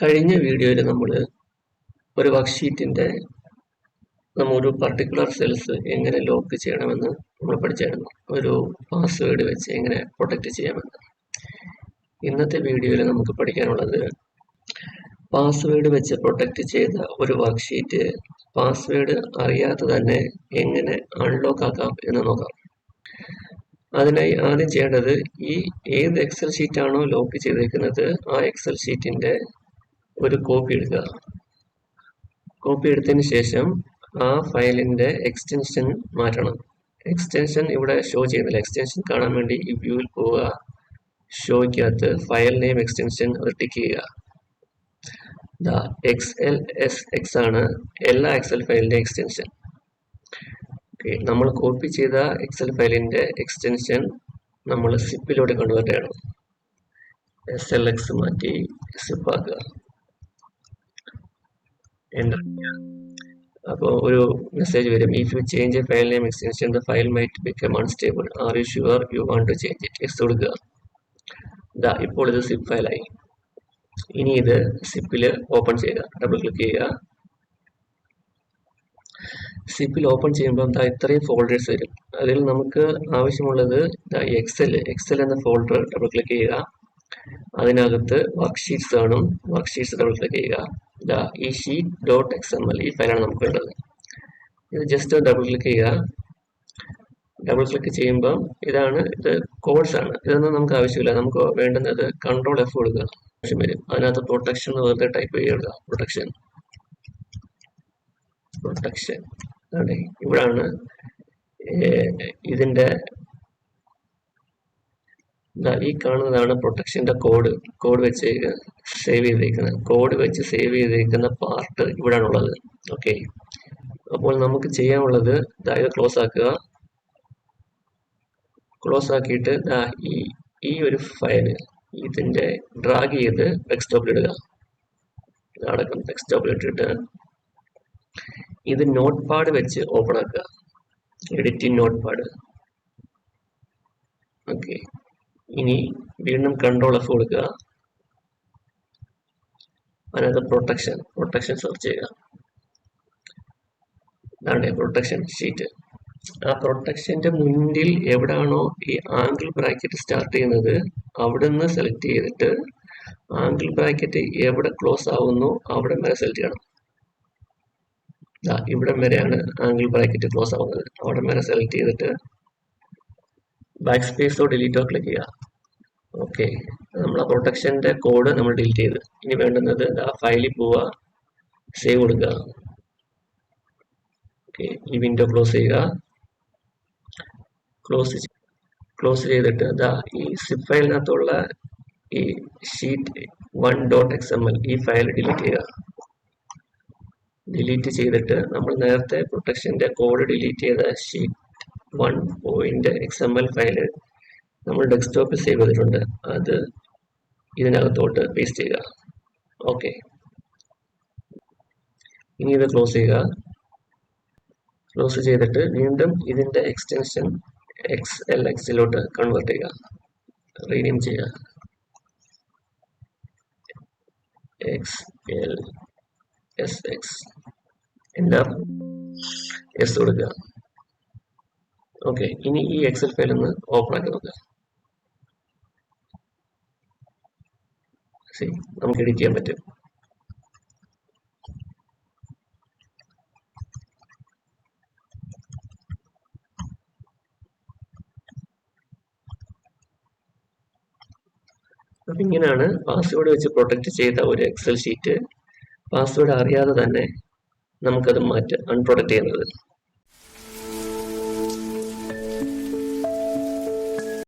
കഴിഞ്ഞ വീഡിയോയിൽ നമ്മൾ ഒരു വർക്ക്ഷീറ്റിൻ്റെ ഒരു പർട്ടിക്കുലർ സെൽസ് എങ്ങനെ ലോക്ക് ചെയ്യണമെന്ന് നമ്മൾ പഠിച്ചായിരുന്നു. ഒരു പാസ്വേഡ് വെച്ച് എങ്ങനെ പ്രൊട്ടക്റ്റ് ചെയ്യാമെന്ന്. ഇന്നത്തെ വീഡിയോയിൽ നമുക്ക് പഠിക്കാനുള്ളത് പാസ്വേഡ് വെച്ച് പ്രൊട്ടക്റ്റ് ചെയ്ത ഒരു വർക്ക്ഷീറ്റ് പാസ്വേഡ് അറിയാതെ തന്നെ എങ്ങനെ അൺലോക്ക് ആക്കാം എന്ന് നോക്കാം. അതിനായി ആദ്യം ചെയ്യേണ്ടത് ഏത് എക്സൽ ഷീറ്റാണോ ലോക്ക് ചെയ്തേക്കുന്നത് ആ എക്സൽ ഷീറ്റിൻ്റെ ഒരു കോപ്പി എടുക്കുക. കോപ്പി എടുത്തതിന് ശേഷം ആ ഫയലിൻ്റെ എക്സ്റ്റൻഷൻ മാറ്റണം. എക്സ്റ്റൻഷൻ ഇവിടെ ഷോ ചെയ്യുന്നില്ല. എക്സ്റ്റൻഷൻ കാണാൻ വേണ്ടി ഈ വ്യൂവിൽ പോവുക, ഷോയ്ക്കകത്ത് ഫയൽ നെയിം എക്സ്റ്റൻഷൻ അത് ടിക്ക് ചെയ്യുക. XLSX ആണ് എല്ലാ എക്സൽ ഫയലിൻ്റെ എക്സ്റ്റൻഷൻ. നമ്മൾ കോപ്പി ചെയ്ത എക്സൽ ഫയലിൻ്റെ എക്സ്റ്റൻഷൻ നമ്മൾ സിപ്പിലോട്ട് കൺവേർട്ട് ചെയ്യണം. SLX മാറ്റി സിപ്പ് ആക്കുക, എൻ്റർ ചെയ്യുക. അപ്പോൾ ഒരു മെസ്സേജ് വരും, if you change a file name extension the file might become unstable, are you sure you want to change it. X കൊടുക്കുക. ഇപ്പോൾ ഇത് സിപ്പ് ഫയലായി. ഇനി ഇത് സിപ്പിൽ ഓപ്പൺ ചെയ്യുക. ഡബിൾ ക്ലിക്ക് ചെയ്യുക. സിപ്പിൽ ഓപ്പൺ ചെയ്യുമ്പോൾ ഇത്രയും ഫോൾഡേഴ്സ് വരും. അതിൽ നമുക്ക് ആവശ്യമുള്ളത് എക്സൽ എന്ന ഫോൾഡർ ഡബിൾ ക്ലിക്ക് ചെയ്യുക. അതിനകത്ത് വർക്ക്ഷീറ്റ്സ് കാണും. വർക്ക്ഷീറ്റ്സ് ഡബിൾ ക്ലിക്ക് ചെയ്യുക. ഈ ഷീറ്റ് .xml ഈ ഫയലാണ് നമുക്ക് വേണ്ടത്. ഇത് ജസ്റ്റ് ഡബിൾ ക്ലിക്ക് ചെയ്യുക. ഡബിൾ ക്ലിക്ക് ചെയ്യുമ്പോൾ ഇത് കോഡ്സ് ആണ്. ഇതൊന്നും നമുക്ക് ആവശ്യമില്ല. നമുക്ക് വേണ്ടുന്നത് Ctrl F കൊടുക്കുക. ആവശ്യം വരും. അതിനകത്ത് പ്രൊട്ടക്ഷൻ വെറുതെ ടൈപ്പ് ചെയ്യുക. പ്രൊട്ടക്ഷൻ ഇവിടാണ് ഇതിൻ്റെ ഈ കാണുന്നതാണ് പ്രൊട്ടക്ഷൻ്റെ കോഡ് വെച്ച് സേവ് ചെയ്തേക്കുന്നത്. കോഡ് വെച്ച് സേവ് ചെയ്തേക്കുന്ന പാർട്ട് ഇവിടാണുള്ളത്. ഓക്കെ, അപ്പോൾ നമുക്ക് ചെയ്യാനുള്ളത് ഇത് ക്ലോസ് ആക്കുക. ക്ലോസ് ആക്കിയിട്ട് ഈ ഒരു ഫയല് ഇതിൻ്റെ ഡ്രാഗ് ചെയ്ത് ഡെസ്ക്ടോപ്പിൽ ഇടുക. അടക്കം ഡെസ്ക്ടോപ്പിൽ ഇട്ടിട്ട് ഇത് നോട്ട് പാഡ് വെച്ച് ഓപ്പൺ ആക്കുക. Editing note pad. ഓക്കെ, ഇനി വീണ്ടും Ctrl F കൊടുക്കുക. അതിനകത്ത് പ്രൊട്ടക്ഷൻ സെർച്ച് ചെയ്യുക. അതാണ് പ്രൊട്ടക്ഷൻ ഷീറ്റ്. ആ പ്രൊട്ടക്ഷന്റെ മുന്നിൽ എവിടാണോ ഈ ആംഗിൾ ബ്രാക്കറ്റ് സ്റ്റാർട്ട് ചെയ്യുന്നത് അവിടെ നിന്ന് സെലക്ട് ചെയ്തിട്ട് ആംഗിൾ ബ്രാക്കറ്റ് എവിടെ ക്ലോസ് ആവുന്നു അവിടെ വരെ സെലക്ട് ചെയ്യണം. ഇവിടെ വരെയാണ് ആംഗിൾ ബ്രാക്കറ്റ് ക്ലോസ് ആവുന്നത്. അവിടെ വരെ സെലക്ട് ചെയ്തിട്ട് ബാക്ക് സ്പേസോ ഡിലീറ്റോ ക്ലിക്ക് ചെയ്യുക. ഓക്കെ, നമ്മളെ പ്രൊട്ടക്ഷന്റെ കോഡ് നമ്മൾ ഡിലീറ്റ് ചെയ്ത്. ഇനി വേണ്ടുന്നത് ഫയലിൽ പോവുക, സേവ് കൊടുക്കുക. ഓക്കെ, ഈ വിൻഡോ ക്ലോസ് ചെയ്യുക. ക്ലോസ് ചെയ്തിട്ട് ഈ സിപ്പ് ഫയലിനകത്തുള്ള ഈ ഷീറ്റ് 1.xml ഈ ഫയൽ ഡിലീറ്റ് ചെയ്യുക. ഡിലീറ്റ് ചെയ്തിട്ട് നമ്മൾ നേരത്തെ പ്രൊട്ടക്ഷന്റെ കോഡ് ഡിലീറ്റ് ചെയ്ത ഷീറ്റ് 1.xml ഫയല് നമ്മൾ ഡെസ്ക്ടോപ്പിൽ സേവ് ചെയ്തിട്ടുണ്ട്. അത് ഇതിനകത്തോട്ട് പേസ്റ്റ് ചെയ്യുക. ഓക്കെ, ഇനി ഇത് ക്ലോസ് ചെയ്യുക. ക്ലോസ് ചെയ്തിട്ട് വീണ്ടും ഇതിൻ്റെ എക്സ്റ്റൻഷൻ XLXലോട്ട് കൺവേർട്ട് ചെയ്യുക. റീനെയിം ചെയ്യുക. XLSX എൻ്റർ എസ് കൊടുക്കുക. ഓക്കെ, ഇനി ഈ എക്സൽ ഫയൽ ഒന്ന് ഓപ്പൺ ആക്കി നോക്കുക. നമുക്ക് എഡിറ്റ് ചെയ്യാൻ പറ്റും. അപ്പം ഇങ്ങനെയാണ് പാസ്വേഡ് വെച്ച് പ്രൊട്ടക്റ്റ് ചെയ്ത ഒരു എക്സൽ ഷീറ്റ് പാസ്വേഡ് അറിയാതെ തന്നെ നമുക്കത് അൺപ്രൊട്ടക്റ്റ് ചെയ്യുന്നത്.